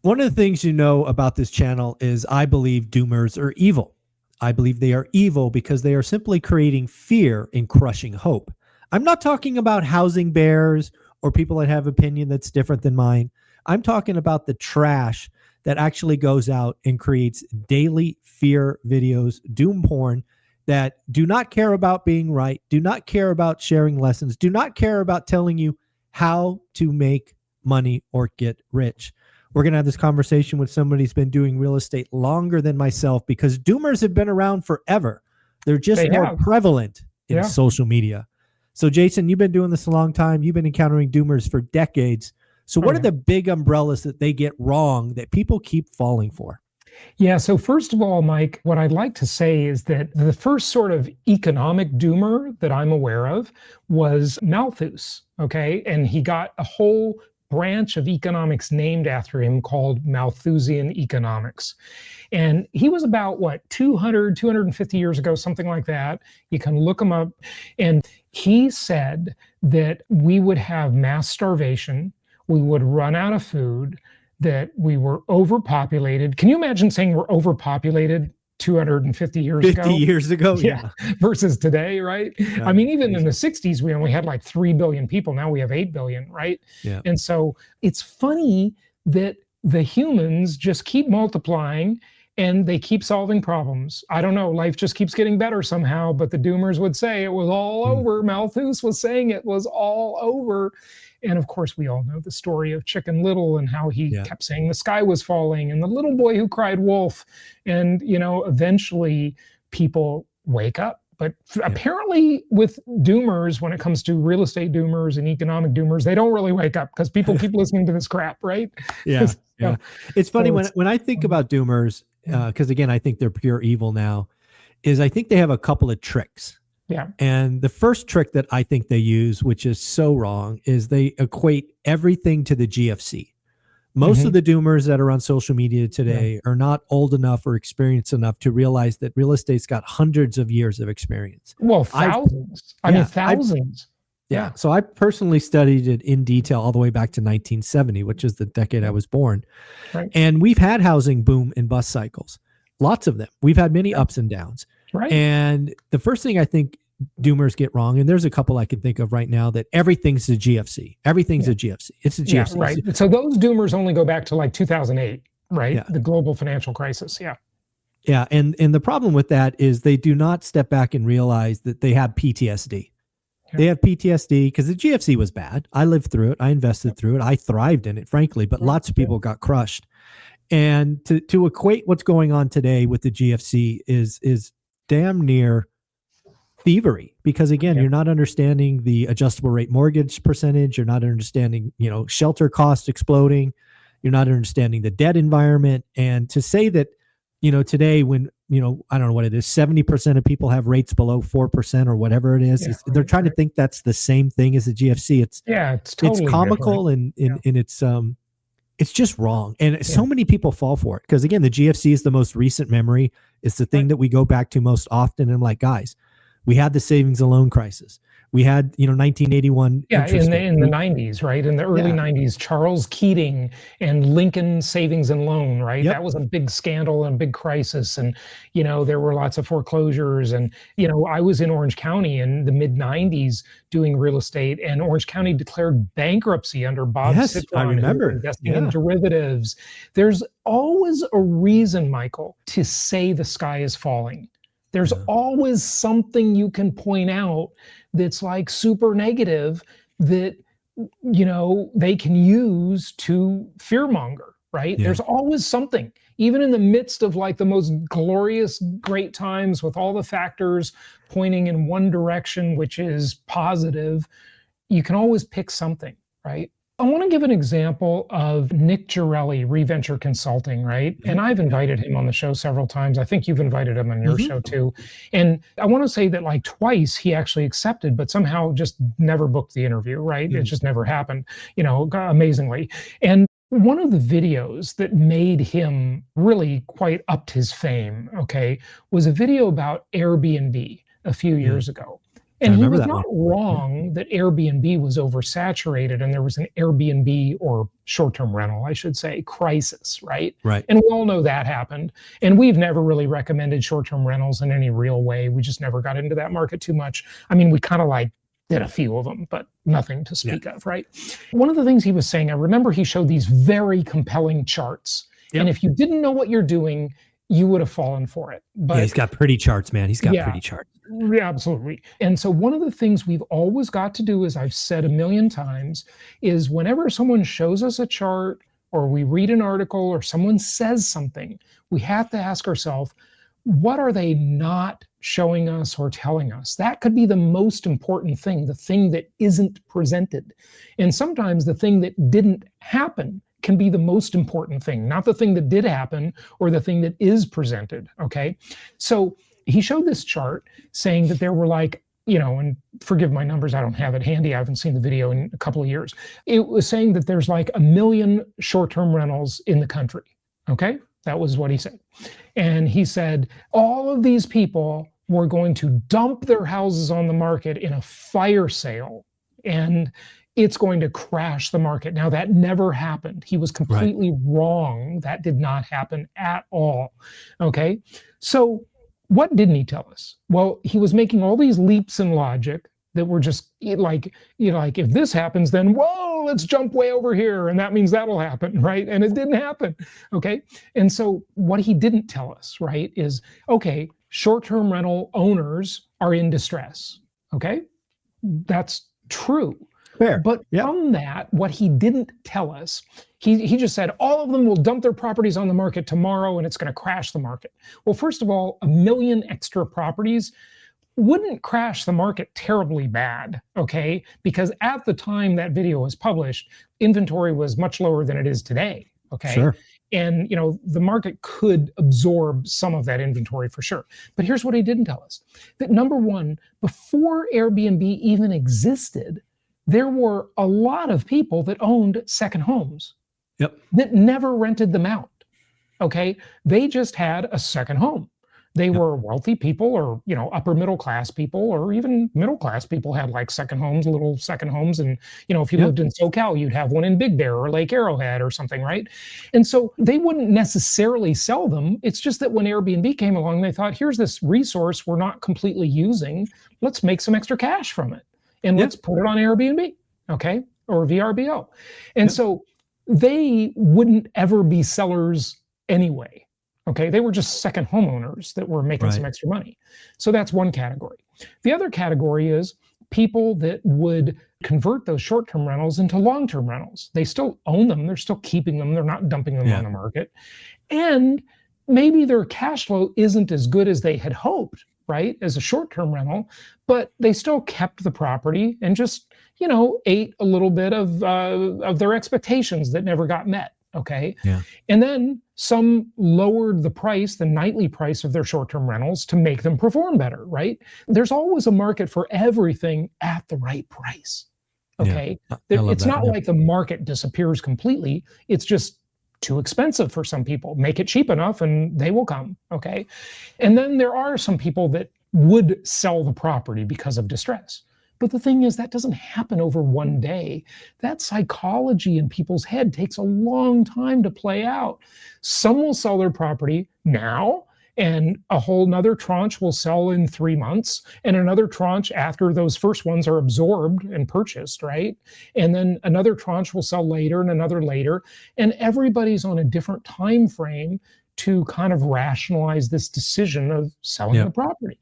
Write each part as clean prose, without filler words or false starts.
One of the things you know about this channel is I believe doomers are evil. I believe they are evil because they are simply creating fear and crushing hope. I'm not talking about housing bears or people that have opinion that's different than mine. I'm talking about the trash that actually goes out and creates daily fear videos, doom porn that do not care about being right, do not care about sharing lessons, do not care about telling you how to make money or get rich. We're going to have this conversation with somebody who's been doing real estate longer than myself because doomers have been around forever. They're just more prevalent in social media. So, Jason, you've been doing this a long time. You've been encountering doomers for decades. So what are the big umbrellas that they get wrong that people keep falling for? Yeah. So first of all, Mike, what I'd like to say is that the first sort of economic doomer that I'm aware of was Malthus. Okay. And he got a whole branch of economics named after him called Malthusian economics. And he was about, what, 250 years ago, something like that. You can look him up. And he said that we would have mass starvation, we would run out of food, that we were overpopulated. Can you imagine saying we're overpopulated 250 years ago? 50 years ago, yeah. Versus today, right? Yeah, I mean, even in the 60s, we only had like 3 billion people. Now we have 8 billion, right? Yeah. And so it's funny that the humans just keep multiplying and they keep solving problems. I don't know, life just keeps getting better somehow, but the doomers would say it was all over. Malthus was saying it was all over. And of course, we all know the story of Chicken Little and how he kept saying the sky was falling and the little boy who cried wolf. And, you know, eventually people wake up. But apparently with doomers, when it comes to real estate doomers and economic doomers, they don't really wake up because people keep listening to this crap, right? Yeah. It's funny when I think about doomers, because again, I think they're pure evil now, is I think they have a couple of tricks. Yeah. And the first trick that I think they use, which is so wrong, is they equate everything to the GFC. Most of the doomers that are on social media today are not old enough or experienced enough to realize that real estate's got hundreds of years of experience. Well, thousands. I mean, thousands. Yeah. So I personally studied it in detail all the way back to 1970, which is the decade I was born. Right. And we've had housing boom and bust cycles, lots of them. We've had many ups and downs. Right. And the first thing I think doomers get wrong, and there's a couple I can think of right now, that everything's a GFC. Everything's a GFC. It's a GFC. Yeah, right. So those doomers only go back to like 2008, right? Yeah. The global financial crisis. Yeah. Yeah. And the problem with that is they do not step back and realize that they have PTSD. Yeah. They have PTSD because the GFC was bad. I lived through it. I invested through it. I thrived in it, frankly, but lots of people got crushed. And to equate what's going on today with the GFC is damn near thievery, because again, you're not understanding the adjustable rate mortgage percentage. You're not understanding, shelter costs exploding. You're not understanding the debt environment. And to say that, today when, I don't know what it is, 70% of people have rates below 4% or whatever it is, they're trying to think that's the same thing as the GFC. It's totally comical and it's just wrong. And so many people fall for it because again, the GFC is the most recent memory. It's the thing that we go back to most often. And I'm like, guys, we had the savings and loan crisis. We had, 1981. Yeah, in the 90s, right? In the early 90s, Charles Keating and Lincoln Savings and Loan, right? That was a big scandal and a big crisis. And, there were lots of foreclosures. And, I was in Orange County in the mid 90s doing real estate, and Orange County declared bankruptcy under Bob Citron. I remember. Investing in derivatives. There's always a reason, Michael, to say the sky is falling. There's always something you can point out that's like super negative that, they can use to fearmonger, right? There's always something, even in the midst of like the most glorious, great times with all the factors pointing in one direction, which is positive, you can always pick something, right? I want to give an example of Nick Gerelli, Reventure Consulting, right? And I've invited him on the show several times. I think you've invited him on your show too. And I want to say that like twice he actually accepted, but somehow just never booked the interview, right? It just never happened, amazingly. And one of the videos that made him really quite upped his fame, was a video about Airbnb a few years ago. And he remember was that not one. wrong that Airbnb was oversaturated and there was an Airbnb, or short-term rental, I should say, crisis, right? Right. And we all know that happened. And we've never really recommended short-term rentals in any real way. We just never got into that market too much. I mean, we kind of like did a few of them, but nothing to speak of, right? One of the things he was saying, I remember he showed these very compelling charts. Yep. And if you didn't know what you're doing, you would have fallen for it. But yeah, he's got pretty charts, man. He's got yeah, pretty charts. yeah, absolutely. And so one of the things we've always got to do, as I've said a million times, is whenever someone shows us a chart or we read an article or someone says something, we have to ask ourselves, what are they not showing us or telling us? That could be the most important thing, the thing that isn't presented. And sometimes the thing that didn't happen can be the most important thing, not the thing that did happen or the thing that is presented, okay? So he showed this chart saying that there were like, and forgive my numbers, I don't have it handy, I haven't seen the video in a couple of years. It was saying that there's like 1 million short-term rentals in the country, okay? That was what he said. And he said, all of these people were going to dump their houses on the market in a fire sale, and it's going to crash the market. Now, that never happened. He was completely wrong. That did not happen at all, okay? So what didn't he tell us? Well, he was making all these leaps in logic that were just like, if this happens, then whoa, let's jump way over here, and that means that'll happen, right? And it didn't happen, okay? And so what he didn't tell us, right, is, okay, short-term rental owners are in distress, okay? That's true. Fair. But from that, what he didn't tell us, he just said, all of them will dump their properties on the market tomorrow and it's going to crash the market. Well, first of all, 1 million extra properties wouldn't crash the market terribly bad, okay? Because at the time that video was published, inventory was much lower than it is today, okay? Sure. And, the market could absorb some of that inventory for sure. But here's what he didn't tell us. That number one, before Airbnb even existed, there were a lot of people that owned second homes that never rented them out, okay? They just had a second home. They were wealthy people, or, upper middle class people, or even middle class people had like second homes, little second homes. And, if you lived in SoCal, you'd have one in Big Bear or Lake Arrowhead or something, right? And so they wouldn't necessarily sell them. It's just that when Airbnb came along, they thought, here's this resource we're not completely using. Let's make some extra cash from it. And let's put it on Airbnb, okay? Or VRBO. And so they wouldn't ever be sellers anyway. Okay, they were just second homeowners that were making some extra money. So that's one category. The other category is people that would convert those short-term rentals into long-term rentals. They still own them, they're still keeping them, they're not dumping them on the market. And maybe their cash flow isn't as good as they had hoped, right, as a short-term rental, but they still kept the property and just, ate a little bit of their expectations that never got met. Okay. Yeah. And then some lowered the price, the nightly price of their short-term rentals to make them perform better, right? There's always a market for everything at the right price. Okay. It's not like the market disappears completely. It's just too expensive for some people. Make it cheap enough and they will come. Okay. And then there are some people that would sell the property because of distress. But the thing is, that doesn't happen over one day. That psychology in people's head takes a long time to play out. Some will sell their property now, and a whole nother tranche will sell in 3 months, and another tranche after those first ones are absorbed and purchased, right? And then another tranche will sell later and another later. And everybody's on a different time frame to kind of rationalize this decision of selling the property.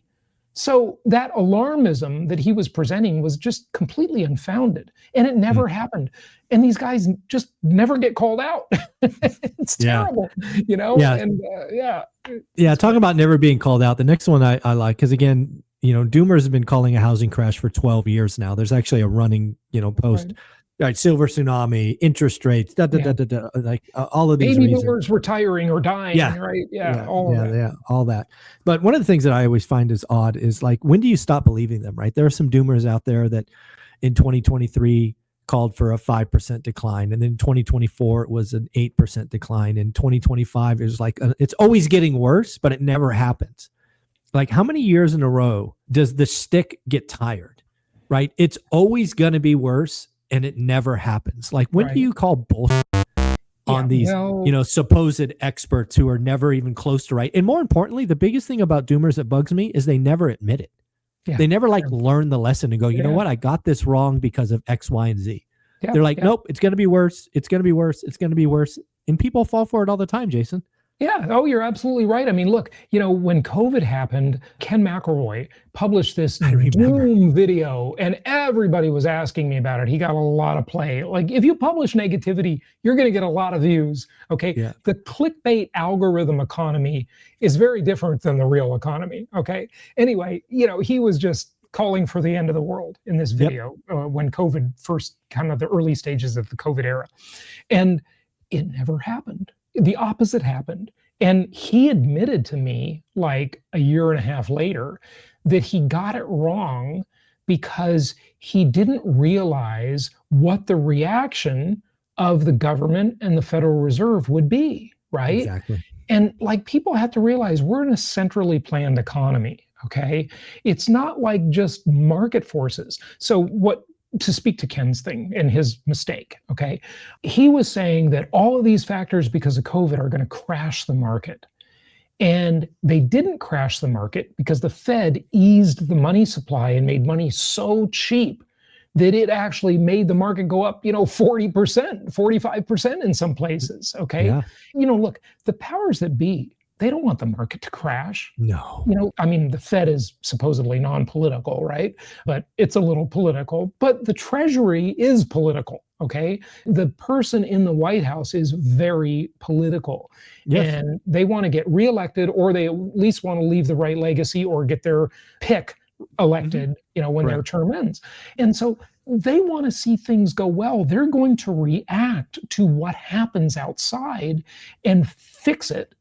So that alarmism that he was presenting was just completely unfounded, and it never happened. And these guys just never get called out. It's terrible, Yeah. And Talking about never being called out. The next one I like, because again, Doomers have been calling a housing crash for 12 years now. There's actually a running, post. Right, silver tsunami, interest rates, like all of these baby reasons. boomers retiring or dying, right? All that. But one of the things that I always find is odd is like, when do you stop believing them, right? There are some doomers out there that in 2023 called for a 5% decline, and then 2024 it was an 8% decline. In 2025 it was like it's always getting worse, but it never happens. Like, how many years in a row does the stick get tired? Right? It's always going to be worse, and it never happens. Like, when do you call bullshit on these, supposed experts who are never even close to right? And more importantly, the biggest thing about doomers that bugs me is they never admit it. Yeah. They never learn the lesson and go, you know what? I got this wrong because of X, Y, and Z. Yeah. They're like, nope, it's going to be worse. It's going to be worse. It's going to be worse. And people fall for it all the time, Jason. Yeah. Oh, you're absolutely right. I mean, look, when COVID happened, Ken McElroy published this doom video, and everybody was asking me about it. He got a lot of play. Like, if you publish negativity, you're going to get a lot of views. Okay. Yeah. The clickbait algorithm economy is very different than the real economy. Okay. Anyway, he was just calling for the end of the world in this video when COVID first, kind of the early stages of the COVID era. And it never happened. The opposite happened. And he admitted to me like a year and a half later that he got it wrong because he didn't realize what the reaction of the government and the Federal Reserve would be, right? Exactly. And like, people have to realize we're in a centrally planned economy, okay? It's not like just market forces. So to speak to Ken's thing and his mistake, okay? He was saying that all of these factors because of COVID are going to crash the market. And they didn't crash the market because the Fed eased the money supply and made money so cheap that it actually made the market go up, 40%, 45% in some places, okay? Yeah. Look, the powers that be, they don't want the market to crash. No. The Fed is supposedly non-political, right? But it's a little political. But the Treasury is political, okay? The person in the White House is very political. Yes. And they want to get reelected, or they at least want to leave the right legacy or get their pick elected, when their term ends. And so they want to see things go well. They're going to react to what happens outside and fix it,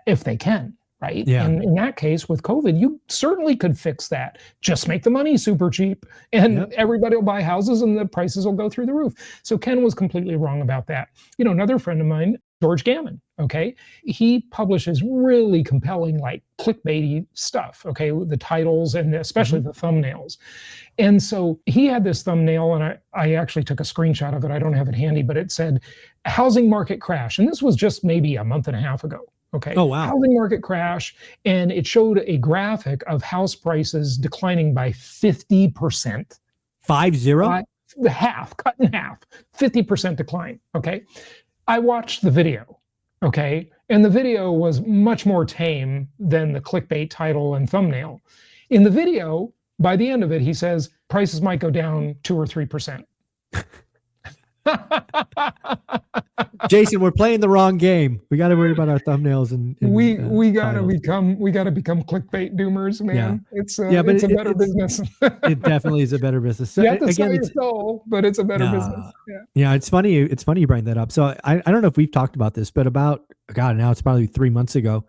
if they can, right? Yeah. And in that case, with COVID, you certainly could fix that. Just make the money super cheap, and everybody will buy houses and the prices will go through the roof. So Ken was completely wrong about that. Another friend of mine, George Gammon, okay? He publishes really compelling, like, clickbaity stuff, okay? The titles and especially the thumbnails. And so he had this thumbnail, and I actually took a screenshot of it. I don't have it handy, but it said, housing market crash. And this was just maybe a month and a half ago. Okay. Oh, wow. Housing market crash. And it showed a graphic of house prices declining by 50%. 50? Half, cut in half, 50% decline. Okay. I watched the video. Okay. And the video was much more tame than the clickbait title and thumbnail. In the video, by the end of it, he says prices might go down 2 or 3%. Jason, we're playing the wrong game. We got to worry about our thumbnails and we got to become clickbait doomers, man. Yeah. It's a better business. It definitely is a better business. So, you have to sell your soul, but it's a better business. Yeah, it's funny. It's funny you bring that up. So I don't know if we've talked about this, but now it's probably 3 months ago,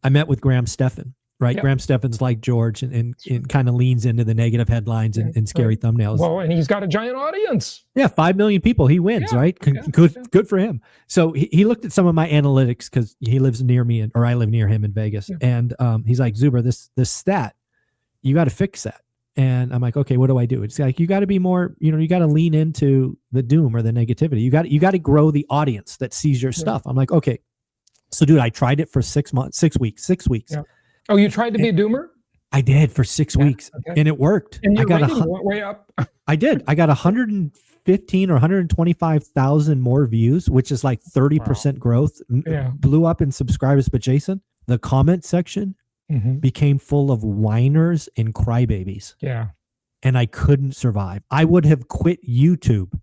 I met with Graham Stephan. Right. Yep. Graham Stephan's like George and kind of leans into the negative headlines and scary thumbnails. Well, and he's got a giant audience. Yeah. 5 million people. He wins, right? Good for him. So he looked at some of my analytics because he lives near me or I live near him in Vegas. Yeah. And he's like, Zuber, this stat, you got to fix that. And I'm like, okay, what do I do? It's like, you got to be more, you got to lean into the doom or the negativity. You got to grow the audience that sees your stuff. I'm like, okay. So dude, I tried it for 6 weeks. Yeah. Oh, you tried to be a doomer? I did for 6 weeks, and it worked. And your rating went way up. I did. I got 115 or 125,000 more views, which is like 30% growth. Yeah. Blew up in subscribers. But Jason, the comment section became full of whiners and crybabies. Yeah. And I couldn't survive. I would have quit YouTube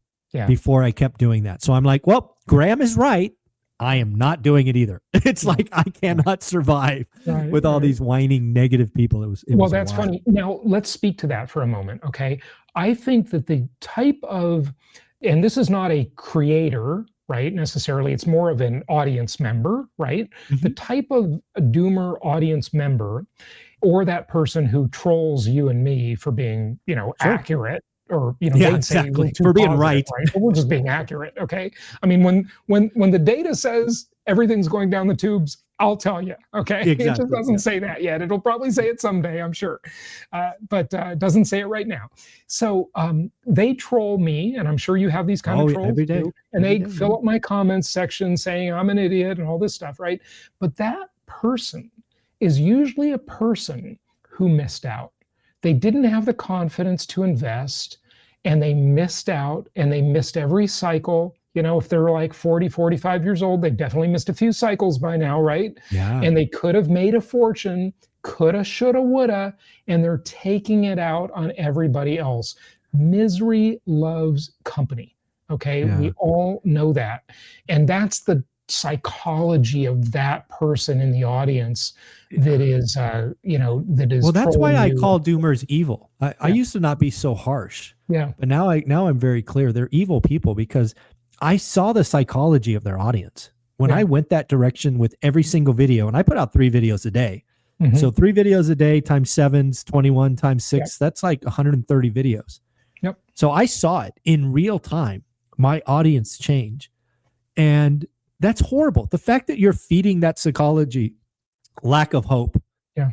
before I kept doing that. So I'm like, well, Graham is right. I am not doing it either. It's like I cannot survive with all these whining negative people. Well, that's funny. Now, let's speak to that for a moment, okay? I think that the type of, and this is not a creator, right, necessarily, it's more of an audience member, right? The type of a doomer audience member, or that person who trolls you and me for being, accurate, or they'd say exactly. For being right. But we're just being accurate, okay? I mean, when the data says everything's going down the tubes, I'll tell you. Okay. Exactly. It just doesn't say that yet. It'll probably say it someday, I'm sure. But it doesn't say it right now. So they troll me, and I'm sure you have these kind of trolls every day. too. And they fill up my comments section saying I'm an idiot and all this stuff, right? But that person is usually a person who missed out. They didn't have the confidence to invest, and they missed out, and they missed every cycle. If they're like 40, 45 years old, they definitely missed a few cycles by now, right? Yeah. And they could have made a fortune, coulda, shoulda, woulda, and they're taking it out on everybody else. Misery loves company. Okay. Yeah. We all know that. And that's the psychology of that person in the audience that is, that is. Well, that's why I you. call doomers evil. I used to not be so harsh. Yeah. But now I'm very clear. They're evil people because I saw the psychology of their audience. When I went that direction with every single video, and I put out 3 videos a day. Mm-hmm. So 3 videos a day times 7's 21 times 6. That's like 130 videos. Yep. So I saw it in real time, my audience change. And that's horrible. The fact that you're feeding that psychology, lack of hope,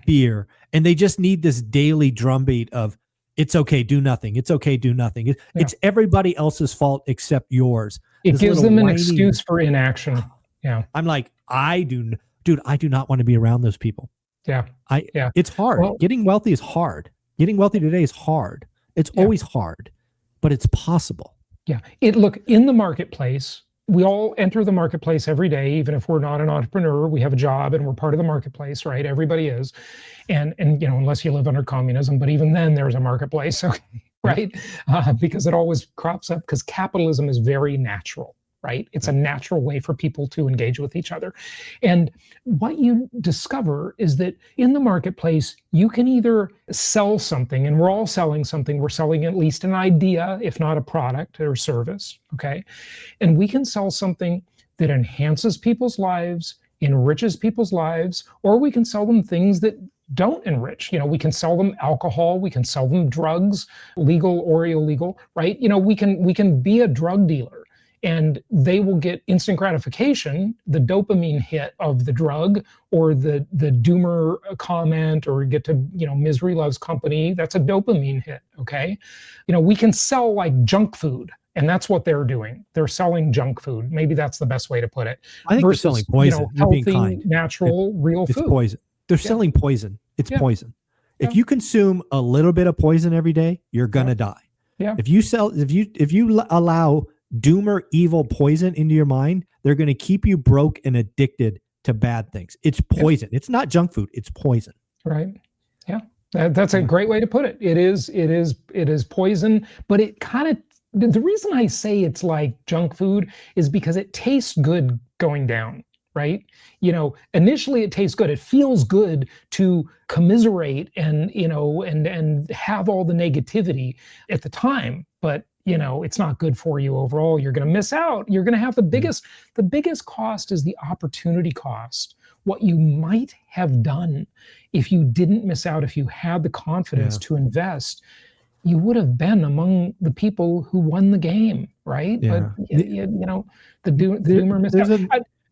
fear, and they just need this daily drumbeat of, it's okay, do nothing. It's okay, do nothing. It's everybody else's fault except yours. It gives them an excuse for inaction. Yeah. I'm like, I do not want to be around those people. Yeah. It's hard. Well, getting wealthy is hard. Getting wealthy today is hard. It's always hard, but it's possible. Yeah. Look, in the marketplace, we all enter the marketplace every day, even if we're not an entrepreneur, we have a job and we're part of the marketplace, right? Everybody is. And unless you live under communism, but even then there's a marketplace, right? Because it always crops up because capitalism is very natural, right? It's a natural way for people to engage with each other. And what you discover is that in the marketplace, you can either sell something, and we're all selling something. We're selling at least an idea, if not a product or service, okay? And we can sell something that enhances people's lives, enriches people's lives, or we can sell them things that don't enrich. We can sell them alcohol, we can sell them drugs, legal or illegal, right? We can be a drug dealer, and they will get instant gratification, the dopamine hit of the drug, or the doomer comment, or get to, misery loves company. That's a dopamine hit, okay? We can sell like junk food, and that's what they're doing. They're selling junk food. Maybe that's the best way to put it. I think versus, they're selling poison. Healthy, being kind. natural, real food. It's poison. They're selling poison. It's poison. If you consume a little bit of poison every day, you're gonna die. Yeah. If you allow doomer evil poison into your mind, they're going to keep you broke and addicted to bad things. It's poison. It's not junk food. It's poison. Right. Yeah. That's a great way to put it. It is poison, but it kind of, the reason I say it's like junk food is because it tastes good going down, right? Initially it tastes good. It feels good to commiserate and have all the negativity at the time, but it's not good for you overall. You're going to miss out. You're going to have the biggest cost is the opportunity cost. What you might have done if you didn't miss out, if you had the confidence to invest, you would have been among the people who won the game, right? Yeah. But the doomer missed out.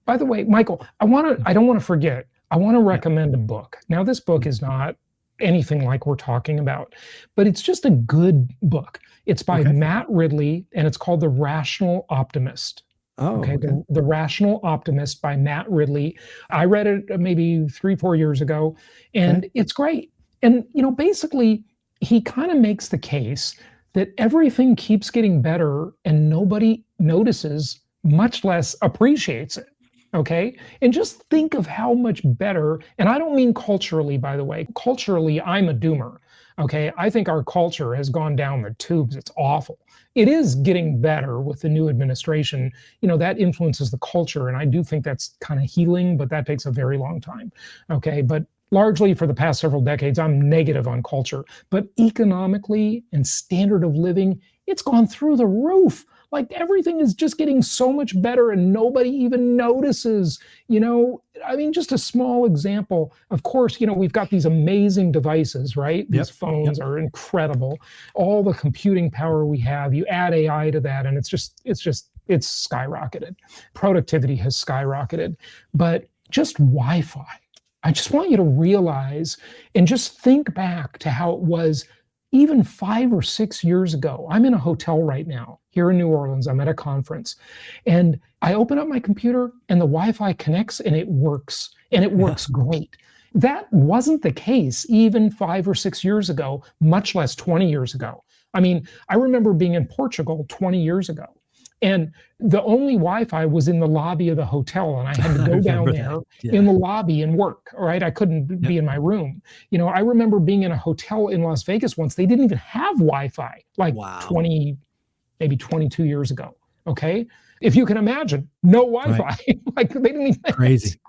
By the way, Michael, I don't want to forget. I want to recommend a book. Now, this book is not anything like we're talking about, but it's just a good book. It's by Matt Ridley, and it's called The Rational Optimist. The Rational Optimist by Matt Ridley. I read it maybe 3-4 years ago, and it's great. And basically, he kind of makes the case that everything keeps getting better and nobody notices, much less appreciates it. Okay. And just think of how much better, and I don't mean culturally, by the way. Culturally, I'm a doomer. Okay. I think our culture has gone down the tubes. It's awful. It is getting better with the new administration. That influences the culture. And I do think that's kind of healing, but that takes a very long time. Okay. But largely for the past several decades, I'm negative on culture. But economically and standard of living, it's gone through the roof. Like everything is just getting so much better and nobody even notices, just a small example. Of course, we've got these amazing devices, right? These phones are incredible. All the computing power we have, you add AI to that and it's skyrocketed. Productivity has skyrocketed. But just Wi-Fi. I just want you to realize and just think back to how it was even 5 or 6 years ago. I'm in a hotel right now here in New Orleans. I'm at a conference, and I open up my computer and the Wi-Fi connects and it works, and it works great. That wasn't the case even 5 or 6 years ago, much less 20 years ago. I mean, I remember being in Portugal 20 years ago, and the only Wi-Fi was in the lobby of the hotel, and I had to go down there in the lobby and work. All right, I couldn't be in my room. You know, I remember being in a hotel in Las Vegas once. They didn't even have Wi-Fi, like 20, maybe 22 years ago. Okay, if you can imagine, no Wi-Fi. Like they didn't even. Crazy.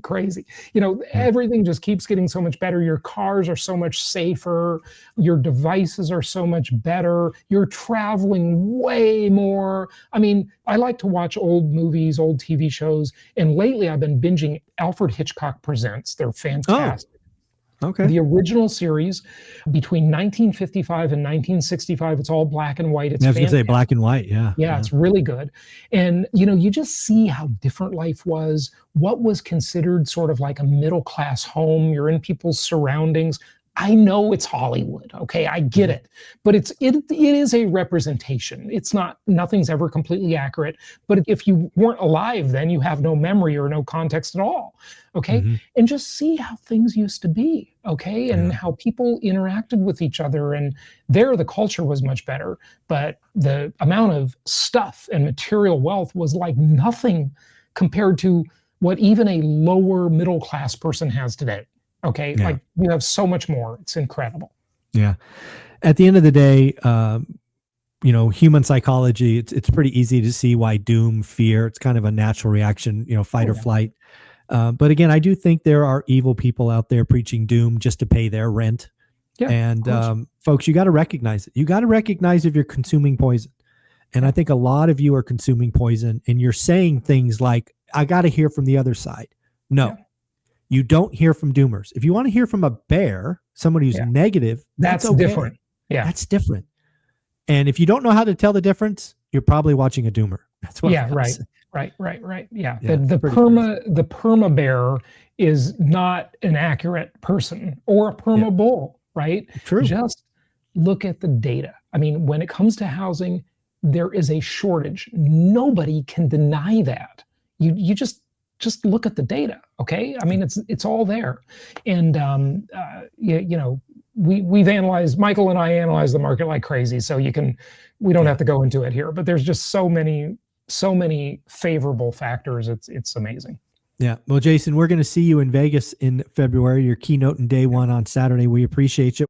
Crazy. You know, everything just keeps getting so much better. Your cars are so much safer. Your devices are so much better. You're traveling way more. I mean, I like to watch old movies, old TV shows, and lately I've been binging Alfred Hitchcock Presents. They're fantastic. Okay. The original series between 1955 and 1965, it's all black and white. It's I was going to say black and white. Yeah. Yeah, it's really good. And, you know, you just see how different life was, what was considered sort of like a middle-class home. You're in people's surroundings. I know it's Hollywood, okay? I get it. But it is a representation. It's not, nothing's ever completely accurate. But if you weren't alive then, you have no memory or no context at all, okay? And just see how things used to be, okay? And how people interacted with each other. And there, the culture was much better. But the amount of stuff and material wealth was like nothing compared to what even a lower middle class person has today. Okay, like you have so much more. It's incredible. Yeah. At the end of the day, you know, human psychology, it's pretty easy to see why doom, fear, it's kind of a natural reaction, you know, fight or flight. But again, I do think there are evil people out there preaching doom just to pay their rent. Yeah, and folks, you got to recognize it. You got to recognize if you're consuming poison. And I think a lot of you are consuming poison and you're saying things like, I got to hear from the other side. No. Yeah. You don't hear from doomers. If you want to hear from a bear, somebody who's negative, that's okay. Different. Yeah, that's different. And if you don't know how to tell the difference, you're probably watching a doomer. That's what. Yeah, right. Yeah, the perma bear is not an accurate person or a perma bull, right? True. Just look at the data. I mean, when it comes to housing, there is a shortage. Nobody can deny that. You just look at the data, okay? I mean, it's all there. And, you know, we've analyzed, Michael and I analyze the market like crazy, so we don't have to go into it here, but there's just so many favorable factors. It's amazing. Yeah. Well, Jason, we're going to see you in Vegas in February, your keynote in day one on Saturday. We appreciate you.